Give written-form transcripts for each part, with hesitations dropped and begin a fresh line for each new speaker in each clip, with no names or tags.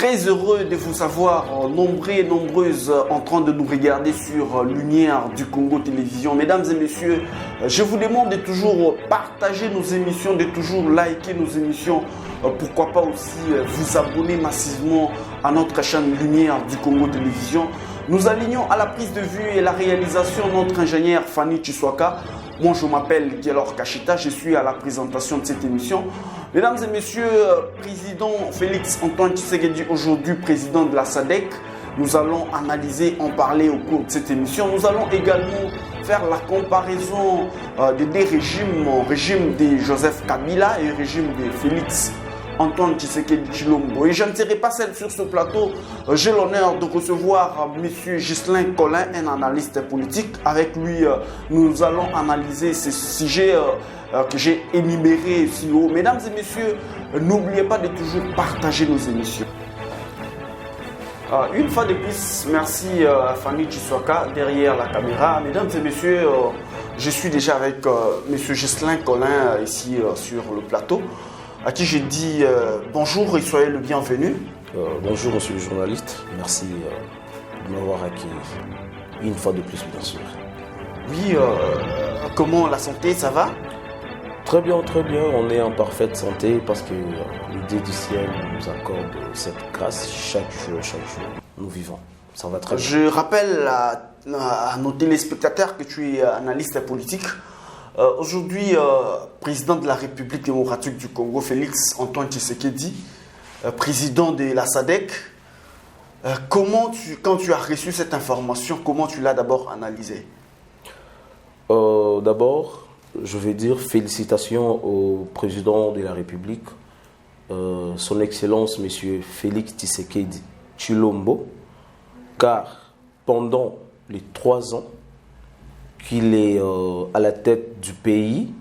Très heureux de vous savoir nombreux et nombreuses en train de nous regarder sur Lumière du Congo Télévision. Mesdames et messieurs, je vous demande de toujours partager nos émissions, de toujours liker nos émissions. Pourquoi pas aussi vous abonner massivement à notre chaîne Lumière du Congo Télévision. Nous alignons à la prise de vue et la réalisation notre ingénieur Fanny Chiswaka. Moi, je m'appelle Gielor Kachita, je suis à la présentation de cette émission. Mesdames et messieurs, président Félix Antoine Tshisekedi, aujourd'hui président de la SADC, nous allons analyser, en parler au cours de cette émission. Nous allons également faire la comparaison des deux régimes, le régime de Joseph Kabila et le régime de Félix Antoine Tshisekedi Tshilombo. Et je ne serai pas seul sur ce plateau. J'ai l'honneur de recevoir M. Ghislain Collin, un analyste politique. Avec lui, nous allons analyser ces sujets que j'ai énumérés ici haut. Mesdames et messieurs, n'oubliez pas de toujours partager nos émissions. Une fois de plus, merci à Fanny Chiswaka derrière la caméra. Mesdames et messieurs, je suis déjà avec M. Ghislain Collin ici sur le plateau, à qui je dis bonjour et soyez le bienvenu.
Bonjour monsieur le journaliste, merci de m'avoir accueilli une fois de plus bien sûr.
Oui, comment la santé, ça va?
Très bien, on est en parfaite santé parce que l'idée du ciel nous accorde cette grâce chaque jour, nous vivons. Ça va très bien.
Je rappelle à nos téléspectateurs que tu es analyste politique. Aujourd'hui, président de la République démocratique du Congo, Félix Antoine Tshisekedi, président de la SADC, quand tu as reçu cette information, comment tu l'as d'abord analysée?
D'abord, je vais dire félicitations au président de la République, son Excellence M. Félix Tshisekedi Tshilombo, car pendant les 3 ans qu'il est à la tête du pays,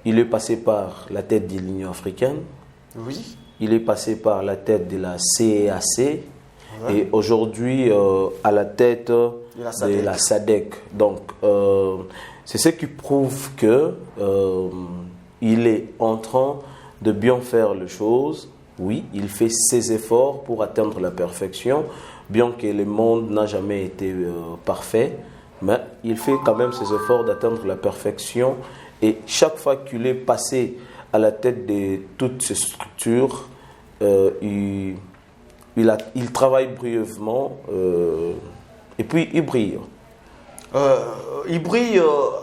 il est passé par la tête de l'Union africaine,
oui.
Il est passé par la tête de la CEAC, ouais. Et aujourd'hui à la tête de la SADC. Donc, c'est ce qui prouve que il est en train de bien faire les choses. Oui, il fait ses efforts pour atteindre la perfection, bien que le monde n'a jamais été parfait, mais il fait quand même ses efforts d'atteindre la perfection. Et chaque fois qu'il est passé à la tête de toutes ces structures, il travaille brièvement et puis il brille.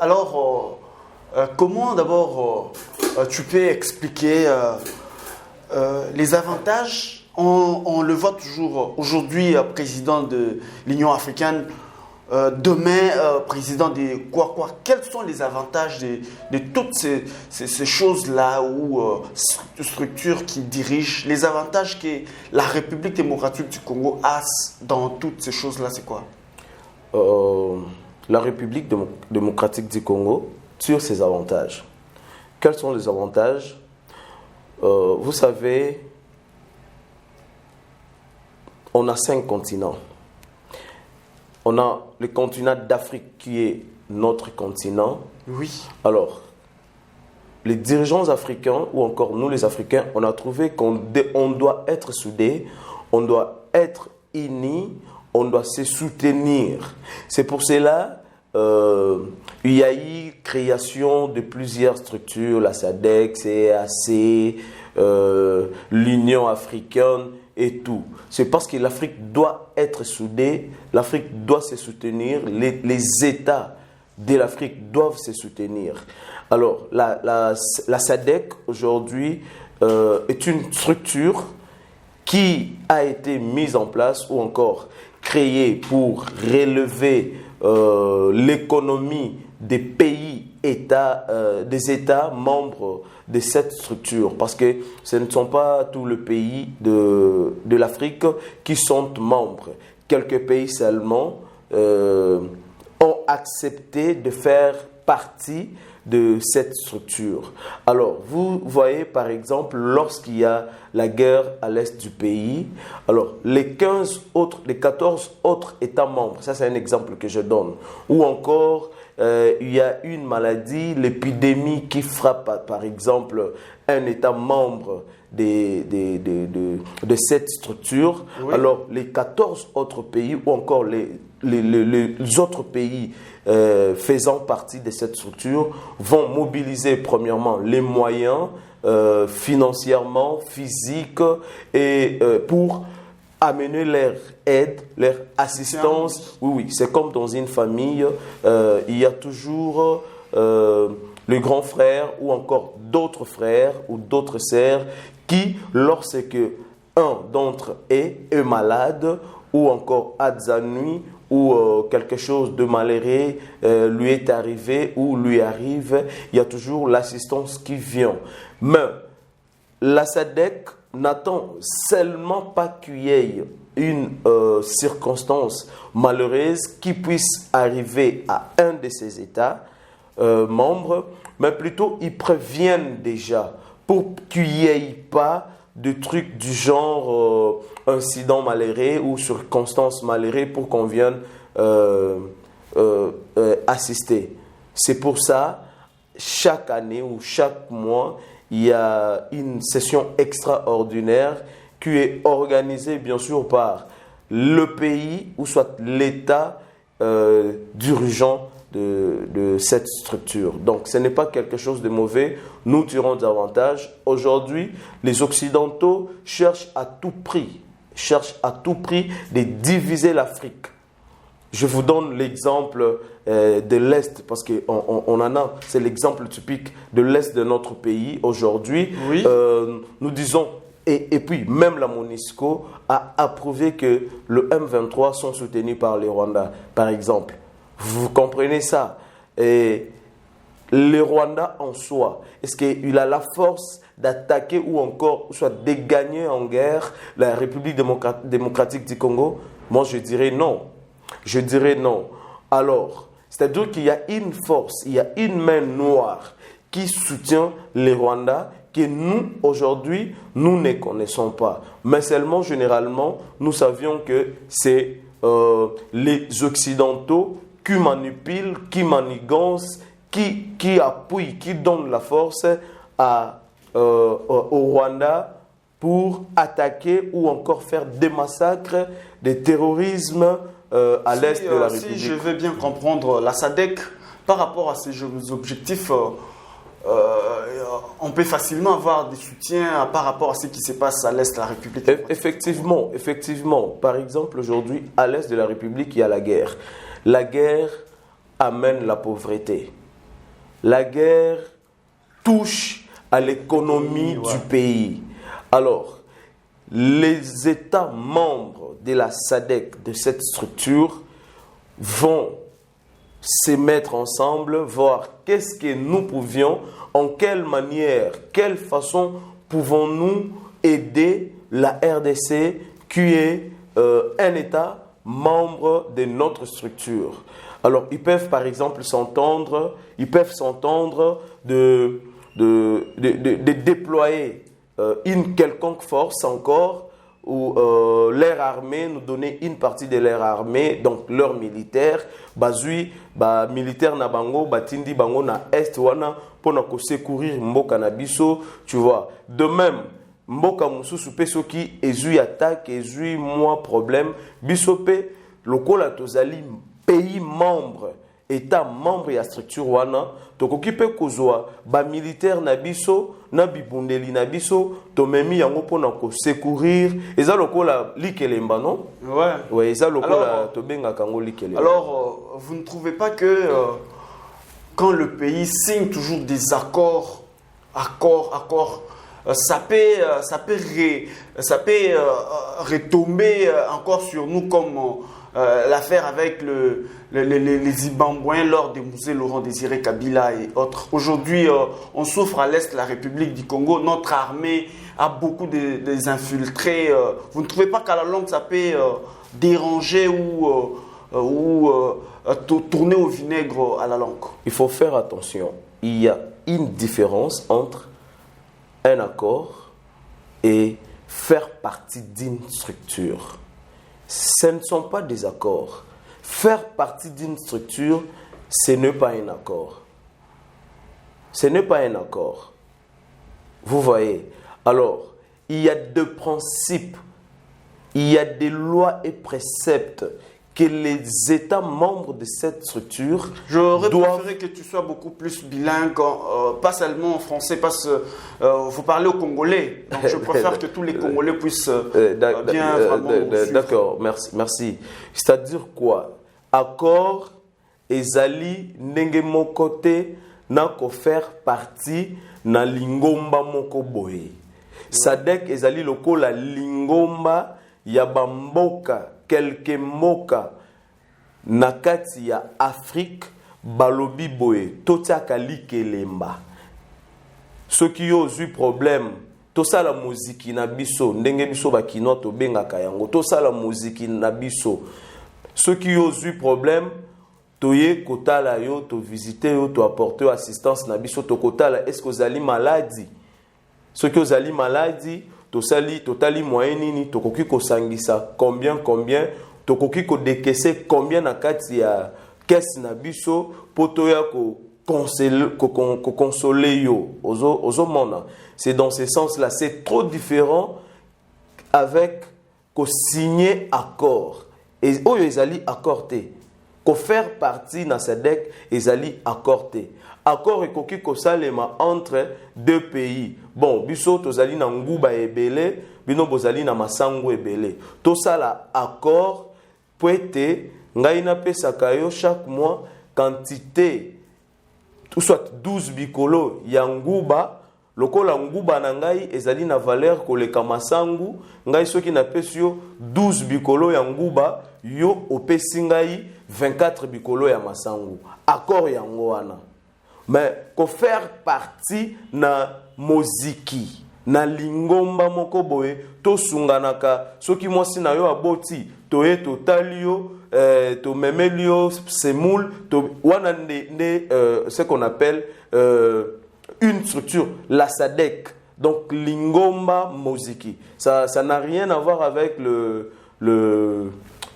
Alors, comment d'abord tu peux expliquer les avantages? On le voit toujours aujourd'hui, président de l'Union africaine, demain président de quoi. Quels sont les avantages de toutes ces choses-là ou structures qui dirigent? Les avantages que la République démocratique du Congo a dans toutes ces choses-là, c'est quoi?
La République démocratique du Congo tire ses avantages. Quels sont les avantages? Vous savez, on a 5 continents. On a le continent d'Afrique qui est notre continent.
Oui.
Alors, les dirigeants africains, ou encore nous les Africains, on a trouvé qu'on doit être soudés, on doit être unis, on doit se soutenir. C'est pour cela il y a eu création de plusieurs structures, la SADC, CEAC, l'Union africaine et tout. C'est parce que l'Afrique doit être soudée, l'Afrique doit se soutenir, les États de l'Afrique doivent se soutenir. Alors, la SADC aujourd'hui est une structure qui a été mise en place ou encore créée pour relever l'économie des pays des États membres de cette structure, parce que ce ne sont pas tous les pays de l'Afrique qui sont membres. Quelques pays seulement ont accepté de faire partie de cette structure. Alors, vous voyez par exemple, lorsqu'il y a la guerre à l'est du pays, alors les 14 autres États membres, ça c'est un exemple que je donne, ou encore il y a une maladie, l'épidémie qui frappe par exemple un État membre de cette structure.
Oui.
Alors, les 14 autres pays ou encore les autres pays faisant partie de cette structure vont mobiliser premièrement les moyens financièrement, physiques et pour amener leur aide, leur assistance. Oui, c'est comme dans une famille, il y a toujours le grand frère ou encore d'autres frères ou d'autres sœurs qui, lorsque un d'entre eux est malade ou encore a de nuit ou quelque chose de malheureux lui est arrivé ou lui arrive, il y a toujours l'assistance qui vient. Mais la SADC n'attend seulement pas qu'il y ait une circonstance malheureuse qui puisse arriver à un de ces États membres, mais plutôt ils préviennent déjà pour qu'il n'y ait pas de trucs du genre incident malheureux ou circonstance malheureux pour qu'on vienne assister. C'est pour ça, chaque année ou chaque mois, il y a une session extraordinaire qui est organisée bien sûr par le pays ou soit l'État dirigeant de cette structure. Donc ce n'est pas quelque chose de mauvais, nous tirons davantage. Aujourd'hui, les Occidentaux cherchent à tout prix de diviser l'Afrique. Je vous donne l'exemple de l'Est, parce qu'on en a, c'est l'exemple typique de l'Est de notre pays aujourd'hui.
Oui.
Nous disons, et puis même la MONUSCO a approuvé que le M23 sont soutenus par les Rwandais, par exemple. Vous comprenez ça? Et le Rwanda en soi, est-ce qu'il a la force d'attaquer ou encore soit de gagner en guerre la République démocratique du Congo? Moi, je dirais non. Je dirais non. Alors, c'est-à-dire qu'il y a une force, il y a une main noire qui soutient les Rwandais que nous, aujourd'hui, nous ne connaissons pas. Mais seulement, généralement, nous savions que c'est les Occidentaux qui manipulent, qui manigancent, qui appuient, qui donnent la force au Rwanda pour attaquer ou encore faire des massacres, des terrorismes à l'est de la République.
Si je veux bien comprendre, la SADC, par rapport à ces objectifs, on peut facilement avoir des soutiens par rapport à ce qui se passe à l'est de la République.
Effectivement. Par exemple, aujourd'hui, à l'est de la République, il y a la guerre. La guerre amène la pauvreté. La guerre touche à l'économie du pays. Alors, les États membres de la SADC, de cette structure, vont se mettre ensemble, voir qu'est-ce que nous pouvions, en quelle manière, quelle façon pouvons-nous aider la RDC qui est un État membre de notre structure. Alors, ils peuvent par exemple s'entendre de déployer une quelconque force encore ou leur armée, nous donner une partie de leur armée, donc leurs militaires, militaire na bango, batindi bango na est wana, pour nous secourir mboka na biso, tu vois. De même, mboka mususu pe soki ezui attaque, ezui moi problème, biso pe lokola tozali pays membre, État membre ya structure wana, tokoki pe kozwa ba militaire na biso, na bibundeli na biso, to memi yango pona ko secourir, eza lokola likelemba non? Ouais, eza lokola to benga kango likelemba.
Alors, vous ne trouvez pas que quand le pays signe toujours des accords, ça peut retomber encore sur nous comme l'affaire avec les Zimbabwéens lors des musées Laurent Désiré Kabila et autres. Aujourd'hui, on souffre à l'est de la République du Congo. Notre armée a beaucoup des infiltrés. Vous ne trouvez pas qu'à la longue, ça peut déranger ou tourner au vinaigre à la longue?
Il faut faire attention. Il y a une différence entre un accord et faire partie d'une structure. Ce ne sont pas des accords. Faire partie d'une structure, ce n'est pas un accord. Ce n'est pas un accord. Vous voyez. Alors, il y a deux principes, il y a des lois et préceptes que les États membres de cette structure
J'aurais
doivent...
préféré que tu sois beaucoup plus bilingue, pas seulement en français, parce que vous parlez au Congolais. Donc je préfère que tous les Congolais puissent bien vraiment suivre.
D'accord, merci. C'est-à-dire quoi? Accord ezali ndenge moko te na ko faire partie na lingomba moko boye. Sadek ezali lokola lingomba ya bamboka quelques moka na kati ya Afrique balobi boye totiaka likelemba. Ceux qui ont eu problème tosala muziki na biso ndenge biso bakinois tobengaka yango tosala muziki na biso. Ceux qui ont eu problème toye kotala yo to visiter yo to apporter assistance na biso to kotala est-ce que vous allez maladie. Ceux qui ont maladie totali moyen nini tokoki kosangisa combien tokoki ko décaisser combien na kati ya caisse na biso poto ya ko consoler yo ozo mona. C'est dans ce sens là, c'est trop différent avec ko signer accord et oyo ezali accordé ko faire partie na SADC ezali accordé. Accord ekoki kosalema entre deux pays. Bon, biso tozali na nguba ebele, bino bozali na masango ebele. Tosala accord po ete ngai napesaka yo chaque mois quantité tout soit 12 bikolo ya nguba, lokola nguba na ngai ezali na valeur koleka masangu, ngai soki napesi yo 12 bikolo ya nguba, yo opesi ngai 24 bikolo ya masangu. Accord yango wana. Mais ko faire partie na moziki na lingomba moko boye to sunganaka soki mwasi na yo aboti toye totali yo to memeli yo semoule to wana ce qu'on appelle une structure la SADC. Donc lingomba moziki ça n'a rien à voir avec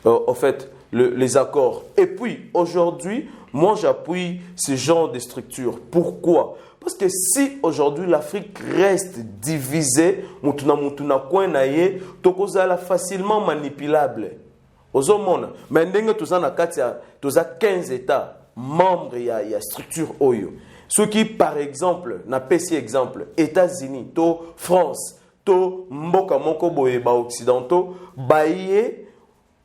en fait les accords. Et puis aujourd'hui moi, j'appuie ce genre de structure. Pourquoi? Parce que si aujourd'hui l'Afrique reste divisée, mutuna coin naye, tokozala facilement manipulable. Ozomona, mais ndenge tozana katia, toza 15 États membres ya structure oyo. Ceux qui par exemple, na pesi exemple, États-Unis, to France, to mboka moko boye ba occidentaux, baye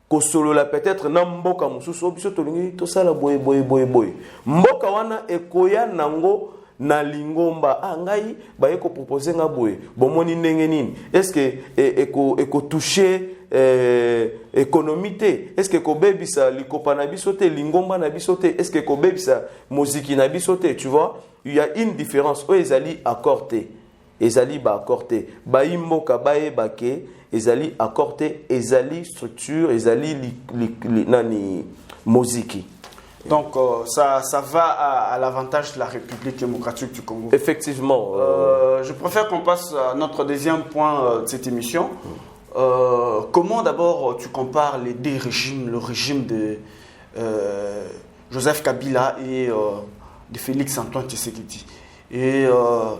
kosolola peut-être na mboka mususu biso tolingi tosala boye mboka wana ekoya nango na lingomba ngai baye ko proposer nga boye bomoni ndenge nini est-ce que eko toucher économité est-ce que ko bebisa likopa na biso te lingomba na biso te est-ce que ko bebisa muziki na biso te tu vois il y a une différence o ezali accordé ezali ba accordé ba imboka baye bake ezali accordé, ezali structure, ezali nani moziki.
Donc ça va à l'avantage de la République démocratique du Congo.
Effectivement.
Je préfère qu'on passe à notre deuxième point de cette émission. Comment d'abord tu compares les deux régimes, le régime de Joseph Kabila et de Félix Antoine Tshisekedi. Et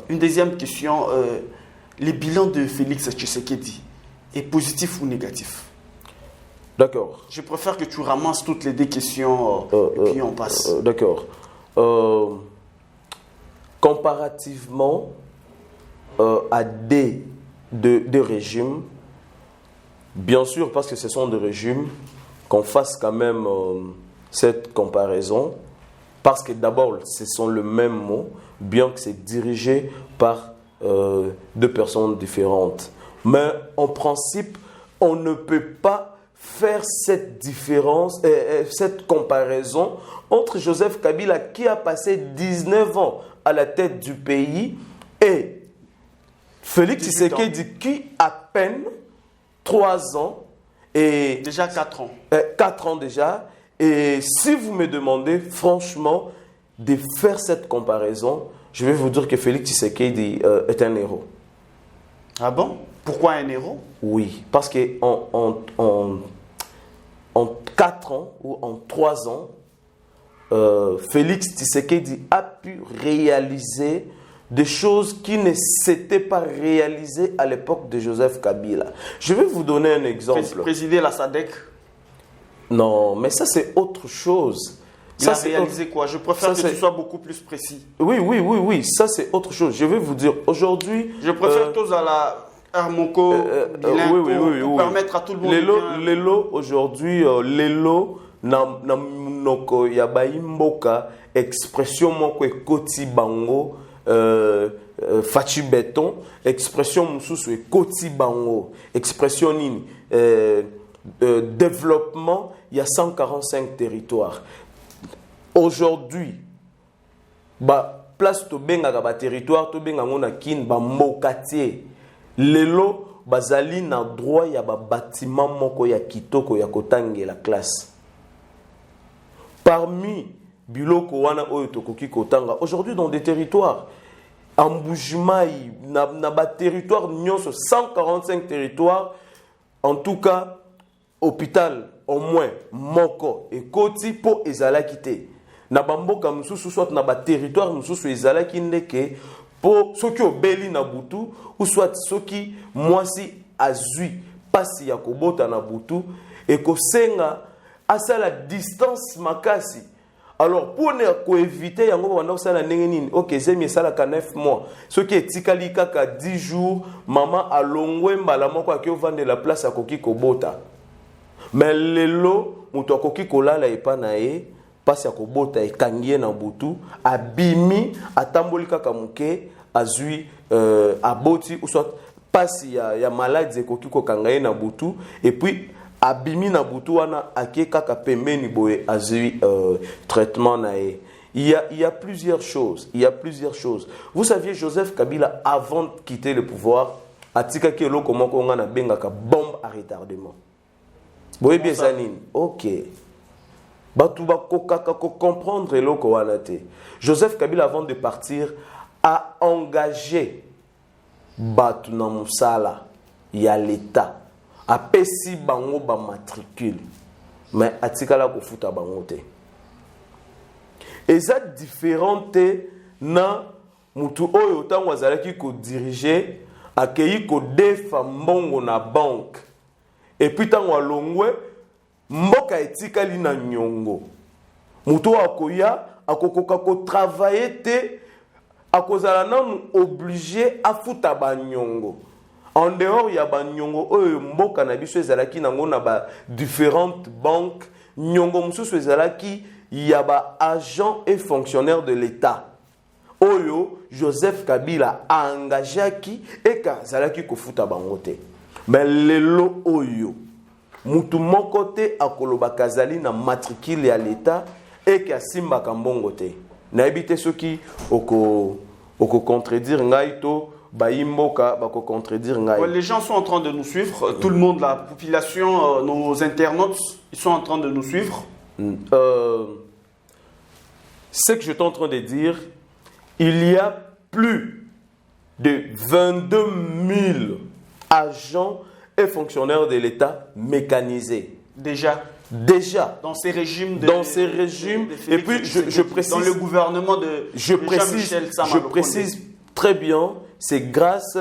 une deuxième question, les bilans de Félix Tshisekedi. Est positif ou négatif?
D'accord.
Je préfère que tu ramasses toutes les deux questions et puis on passe.
D'accord. Comparativement à deux régimes, bien sûr, parce que ce sont deux régimes, qu'on fasse quand même cette comparaison, parce que d'abord, ce sont le même mot, bien que c'est dirigé par deux personnes différentes. Mais en principe, on ne peut pas faire cette différence, cette comparaison entre Joseph Kabila qui a passé 19 ans à la tête du pays et Félix Tshisekedi qui a à peine 3 ans et...
Déjà 4 ans.
4 ans déjà. Et si vous me demandez franchement de faire cette comparaison, je vais vous dire que Félix Tshisekedi est un héros.
Ah bon? Pourquoi un héros?
Oui, parce qu'en 4 ans ou en 3 ans, Félix Tshisekedi a pu réaliser des choses qui ne s'étaient pas réalisées à l'époque de Joseph Kabila. Je vais vous donner un exemple.
Présider la SADC.
Non, mais ça c'est autre chose.
Il a réalisé quoi? Je préfère que tu sois beaucoup plus précis.
Oui, ça c'est autre chose. Je vais vous dire, aujourd'hui...
Je préfère tous à la Armoko, pour permettre à tout le monde
Lelo, aujourd'hui, Lelo, Namnoko, Yabayi Mboka, expression moko ekoti bango, Fachi Béton, expression mususu ekoti bango, expression nini, développement, il y a 145 territoires. Aujourd'hui, place to benga ba territoire, to benga ngona kin ba mokatier. Lelo bazali na droit ya ba bâtiment moko ya kitoko ya kotange la classe. Parmi biloko wana oyo tokoki kotanga aujourd'hui dans des territoires en Mbujimai na ba territoire nyonso 145 territoires, en tout cas hôpital au moins moko et koti po ezalaki te. Na bamboka mususu soit na ba territoire mususu ezalaki ndeke po soki obeli na butu ou soit soki mwasi azui pasi ya kobota na butu et kosenga asa la distance makasi. Alors pour ne ko éviter yango banda sala ndenge nini, OK zemi sala ka 9 mois soki etikali kaka 10 jours maman alongwe mbala moko akio la place akoki kobota. Mais lelo muto akoki kolala epa na ye pasi ya kobota ekangie na butu abimi atamboli kaka muke azui aboti ou soit pasi ya malade ekoki kokanga ye na butu et puis abimi na butu wana ake kaka pembeni boye azui traitement na ye. Il y a plusieurs choses. Vous saviez, Joseph Kabila, avant de quitter le pouvoir, a tikaki eloko moko nga na bengaka bombe à retardement. Boye biezanine. OK. Batuba kokaka ko comprendre eloko wana te. Joseph Kabila, avant de partir, a engagé batu na musala ya l'État. A pesi bango ba matricule. Mais atikala ko futa bango te. Eza différente na mutu oyo tango azalaki ko diriger akei ko defa mbongo na banque. Et puis tango alongwe mboka etikali na nyongo. Mutu akoya akokoka ko travailler te akozala nanu obligé a futa ba nyongo. En dehors ya ba nyongo oyo mboka na biso ezalaki nango na ba différentes banques, nyongo mususu ezalaki ya ba agents et fonctionnaires de l'État. Oyo Joseph Kabila a engagé qui et ka zalaki ko futa bango te. Mais lelo oyo mutu moko te akoloba kazali na matricule ya l'État et ka simba kambongo te. Na ebite soki oko contredire ngai to
les gens sont en train de nous suivre, tout le monde, la population, nos internautes, ils sont en train de nous suivre.
Ce que je suis en train de dire, il y a plus de 22 000 agents et fonctionnaires de l'État mécanisés.
Déjà. Dans ces régimes.
Et puis je précise.
Dans le gouvernement de Jean-Michel Sama.
Je précise très bien. C'est grâce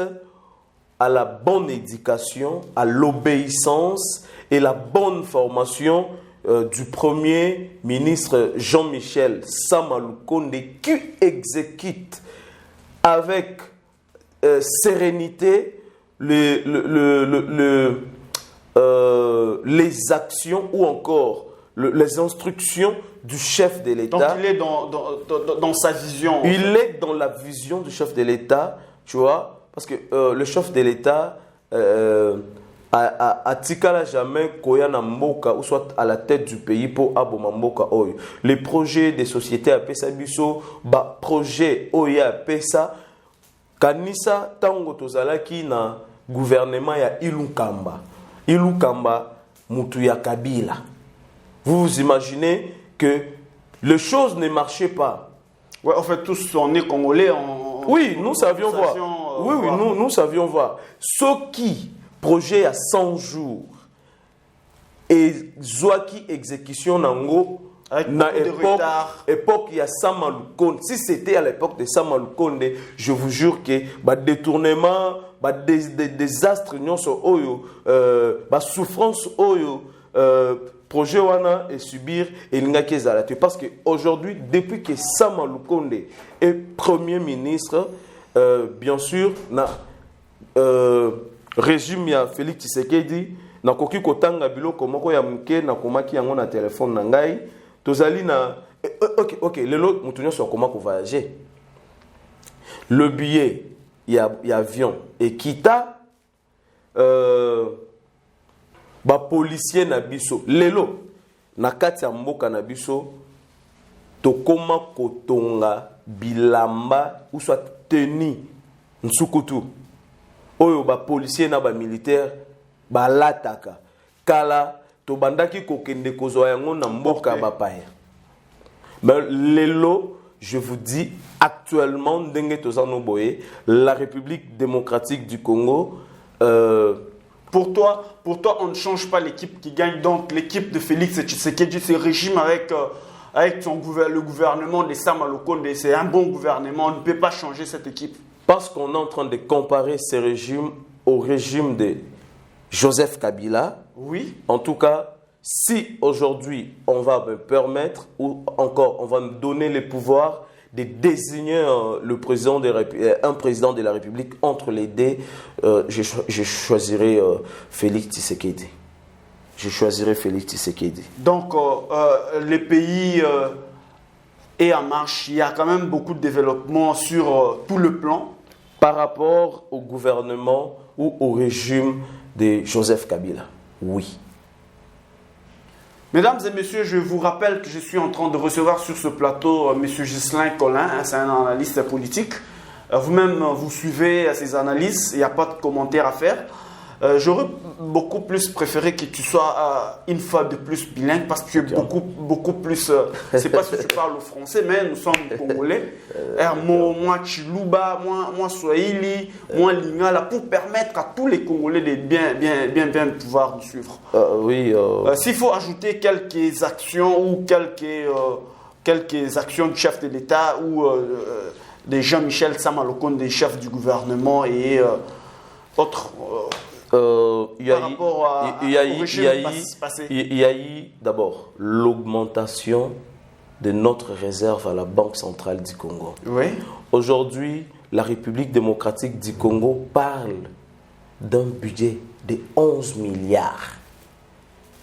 à la bonne éducation, à l'obéissance et la bonne formation du premier ministre Jean-Michel Sama Lukonde qui exécute avec sérénité les actions ou encore les instructions du chef de l'État.
Donc il est dans sa vision.
Il est dans la vision du chef de l'État. Tu vois, parce que le chef de l'État a tikala jamais koya na mboka ou soit à la tête du pays pour aboma mboka oyo. Les projets des sociétés à pesa biso ba projet oya pesa kanisa tango tozalaki na gouvernement ya Ilukamba mutu ya Kabila. Vous imaginez que les choses ne marchaient pas.
Ouais, en fait tous on est congolais.
Oui, nous savions voir. Nous savions voir. Ce qui, projet à 100 jours, et Zouaki exécution nango,
Avec
na
beaucoup de retard.
époque il y a Sama Lukonde. Si c'était à l'époque de Sama Lukonde, je vous jure que bah détournement, bah des désastres nyonso oyo, bah souffrance oyo, projet wana et subir et l'ingaki ezalate. Parce que aujourd'hui, depuis que Sama Lukonde est premier ministre, bien sûr na régime ya Félix Tshisekedi na koki kotanga biloko moko ya muke na komaki yango na téléphone na ngai tozali na OK lelo mutu nyonso akoma ko voyager le billet ya avion ekita ba policier na biso lelo na kati ya mboka na biso tokoma kotonga bilamba ou soit tenue nsukutu oyo ba policier na ba militaire ba lataka kala to bandaki kokende kozwa yango na mboka bapaya. Mais lelo, je vous dis actuellement ndenge tozano boye la République démocratique du Congo
Pour toi, on ne change pas l'équipe qui gagne. Donc, l'équipe de Félix Tshisekedi, ce régime avec le gouvernement de Sama Lukonde, c'est un bon gouvernement. On ne peut pas changer cette équipe.
Parce qu'on est en train de comparer ce régime au régime de Joseph Kabila.
Oui.
En tout cas, si aujourd'hui on va me permettre, ou encore on va me donner le pouvoir de désigner un président de la République entre les deux, je choisirai Félix Tshisekedi. Je choisirai Félix Tshisekedi.
Donc, le pays est en marche. Il y a quand même beaucoup de développement sur tout le plan.
Par rapport au gouvernement ou au régime de Joseph Kabila, oui.
Mesdames et messieurs, je vous rappelle que je suis en train de recevoir sur ce plateau M. Ghislain Collin, c'est un analyste politique. Vous-même, vous suivez ces analyses, il n'y a pas de commentaires à faire. J'aurais beaucoup plus préféré que tu sois une fois de plus bilingue parce que tu es beaucoup plus... je ne sais pas si tu parles français, mais nous sommes congolais. Moi, Chiluba, moi, Swahili, moi, Lingala, pour permettre à tous les Congolais de bien pouvoir nous suivre.
Oui.
S'il faut ajouter quelques actions ou quelques actions du chef de l'État ou de Jean-Michel Sama Lukonde, des chefs du gouvernement et autres...
il y a eu d'abord l'augmentation de notre réserve à la Banque centrale du Congo.
Oui.
Aujourd'hui, la République démocratique du Congo parle d'un budget de 11 milliards.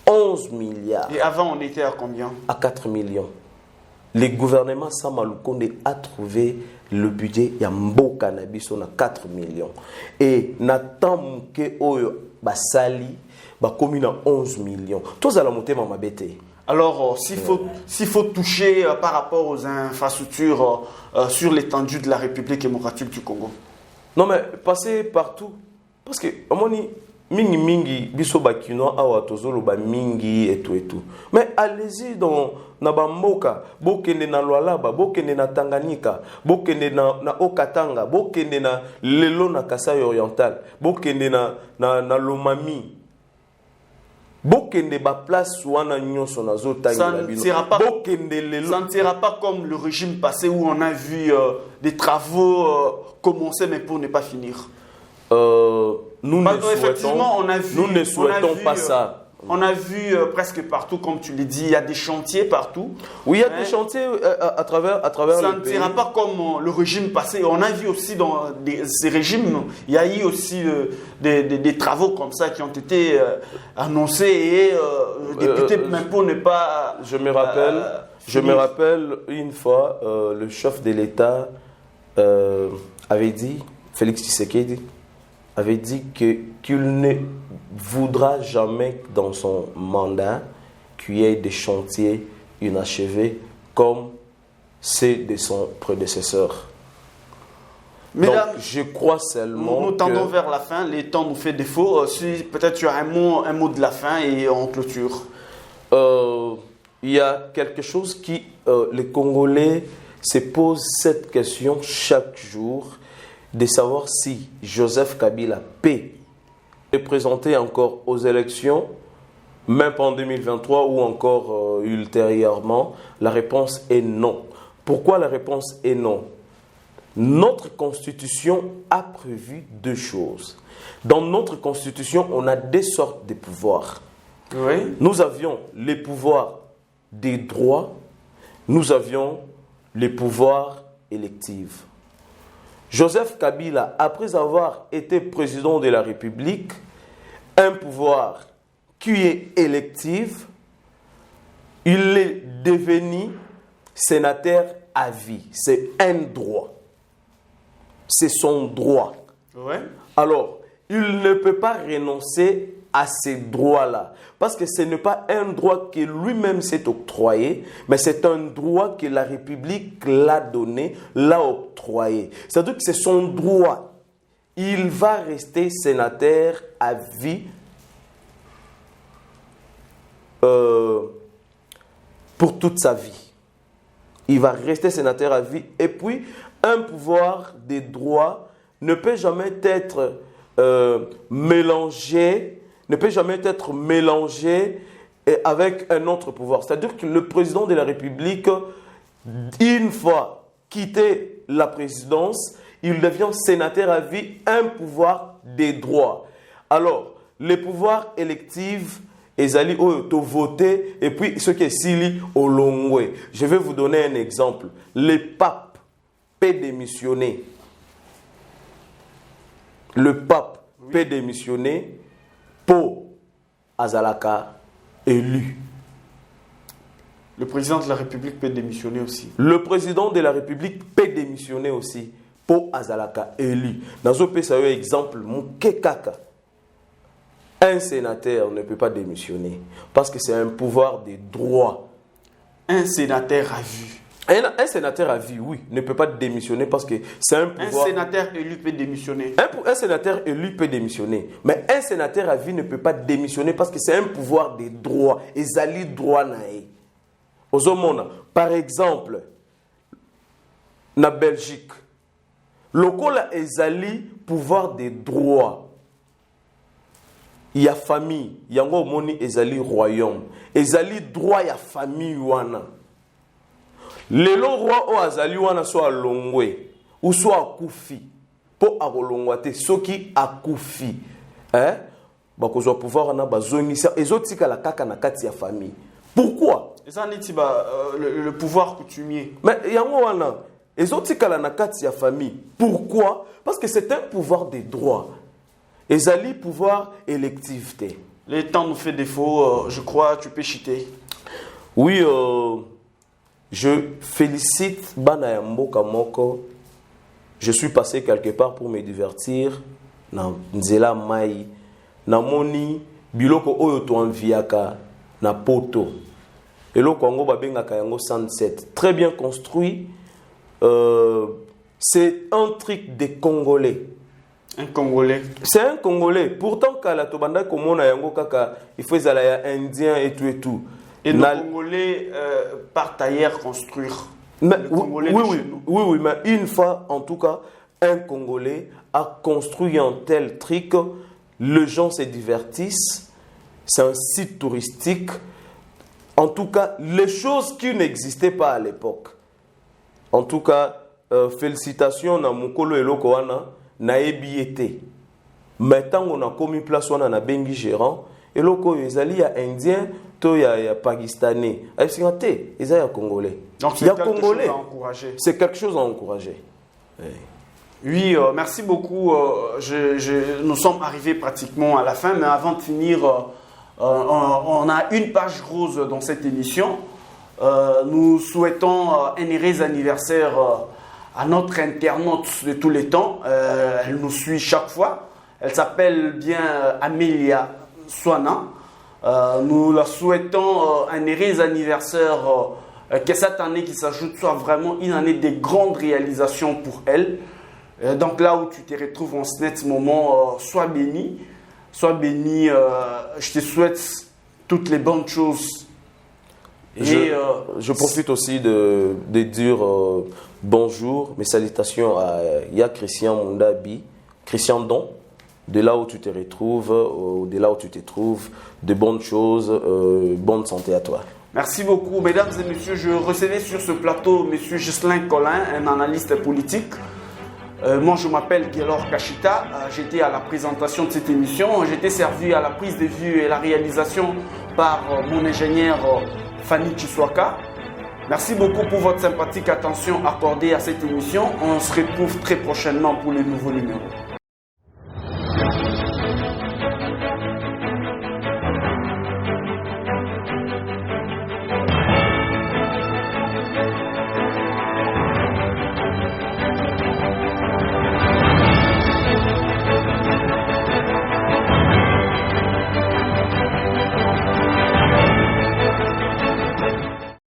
11 milliards.
Et avant, on était à combien?
À 4 millions. Le gouvernement Sama Lukonde a trouvé le budget ya mboka na biso na 4 millions. Et natan muke oyo basali ba komi na 11 millions. Tozala motema mabete.
Alors, s'il faut toucher par rapport aux infrastructures sur l'étendue de la République démocratique du Congo.
Non mais passer partout. Parce que amoni mingi biso bakino awa tozolo ba mingi et tout. Mais allez-y dans na bamboka, bokende na Lualaba, bokende na Tanganyika, bokende na Okatanga, bokende na lelo na Kasai oriental, bokende na Lomami. Bokende ba place wana nyonso na zotanga
la bino. Ça ne sera pas comme le régime passé où on a vu des travaux commencer mais pour ne pas finir.
Nous ne souhaitons pas ça.
On a vu presque partout, comme tu l'as dit, il y a des chantiers partout.
Oui, il y a des chantiers à travers
ça
le
ne
pays.
sera pas comme le régime passé. On a vu aussi dans ces régimes, il y a eu aussi des travaux comme ça qui ont été annoncés et députés, même pour ne pas...
Je me rappelle une fois, le chef de l'État avait dit, Félix Tshisekedi, avait dit qu'il ne voudra jamais dans son mandat qu'il y ait des chantiers inachevés comme ceux de son prédécesseur.
Mesdames,
donc, je crois seulement
nous tendons vers la fin, les temps nous fait défaut. Si peut-être tu as un mot de la fin et on clôture.
Il y a quelque chose qui, les Congolais se posent cette question chaque jour, de savoir si Joseph Kabila peut se présenter encore aux élections même pas en 2023 ou encore ultérieurement? La réponse est non. Pourquoi la réponse est non? Notre constitution a prévu deux choses. Dans notre constitution, on a deux sortes de pouvoirs.
Oui.
Nous avions les pouvoirs des droits, nous avions les pouvoirs électifs. Joseph Kabila, après avoir été président de la République, un pouvoir qui est électif, il est devenu sénateur à vie. C'est un droit. C'est son droit.
Ouais.
Alors, il ne peut pas renoncer à ces droits-là. Parce que ce n'est pas un droit que lui-même s'est octroyé, mais c'est un droit que la République l'a donné, l'a octroyé. C'est-à-dire que c'est son droit. Il va rester sénateur à vie pour toute sa vie. Il va rester sénateur à vie. Et puis, un pouvoir des droits ne peut jamais être mélangé avec un autre pouvoir. C'est-à-dire que le président de la République, une fois quitté la présidence, il devient sénateur à vie, un pouvoir des droits. Alors, les pouvoirs électifs, ezali oyo voté et puis ce qui est sili au longwe. Je vais vous donner un exemple. Le pape peut démissionner. Le pape peut démissionner pour Azalaka élu.
Le président de la République peut démissionner aussi.
Le président de la République peut démissionner aussi pour Azalaka élu. Dans un pays, ça y est exemple, Moukekaka. Un sénateur ne peut pas démissionner parce que c'est un pouvoir des droits.
Un sénateur à vue.
Un sénateur à vie, oui, ne peut pas démissionner parce que c'est un pouvoir...
Un sénateur élu peut démissionner.
Un sénateur élu peut démissionner. Mais un sénateur à vie ne peut pas démissionner parce que c'est un pouvoir des droits. Ezali droit nae. Ozomona, par exemple, na Belgique, lokola ezali pouvoir des droits. Il y a famille, yango moni ezali royaume. Ezali droit ya famille wana. Lelo roi o azali wana so alongwe ou so akufi po akolongwate soki akufi bakozwa pouvoir na bazongisa ezotika la kaka na kati ya famille. Pourquoi?
Et ça neti le pouvoir coutumier.
Mais yango wana ezotika la na kati ya famille. Pourquoi? Parce que c'est un pouvoir des droits. Ezali pouvoir électif.
Le temps nous fait défaut, je crois, tu peux chiter.
Oui, je félicite Bana ya Mboka Moko. Je suis passé quelque part pour me divertir. Na nzela mai, na moni biloko oyo to enviaka na poto. Eloko yango babengaka yango 107. Très bien construit. C'est un truc des Congolais.
Un Congolais.
C'est un Congolais. Pourtant, kala tobanda komona yango kaka, il faut ezala ya indien et tout et tout.
Et nos Congolais partent ailleurs construire.
Mais, oui, mais une fois, en tout cas, un Congolais a construit un tel truc, les gens se divertissent, c'est un site touristique. En tout cas, les choses qui n'existaient pas à l'époque. En tout cas, félicitations à Mukolo et Lokoana, na ebiete. Maintenant, on a commis place on a bengi gérant et loko ezali ya indien to ya pakistanais. Ayisingate, ezali ya congolais.
Donc c'est quelque chose à encourager.
C'est quelque chose à encourager.
Oui, merci beaucoup. Nous sommes arrivés pratiquement à la fin, mais avant de finir, on a une page rose dans cette émission. Nous souhaitons un heureux anniversaire à notre internaute de tous les temps. Elle nous suit chaque fois. Elle s'appelle bien Amélia Swana. Nous la souhaitons un heureux anniversaire, que cette année qui s'ajoute soit vraiment une année de grandes réalisations pour elle. Donc là où tu te retrouves en ce moment, sois béni. Sois béni. Je te souhaite toutes les bonnes choses.
Je profite aussi de dire bonjour, mes salutations à Ya Christian Mondabi, Christian Don, de là où tu te retrouves, de là où tu te trouves, de bonnes choses, bonne santé à toi.
Merci beaucoup. Mesdames et messieurs, je recevais sur ce plateau M. Ghislain Collin, un analyste politique. Moi, je m'appelle Guélor Kachita. J'étais à la présentation de cette émission. J'étais servi à la prise de vue et la réalisation par mon ingénieur Fanny Chiswaka. Merci beaucoup pour votre sympathique attention accordée à cette émission. On se retrouve très prochainement pour les nouveaux numéros.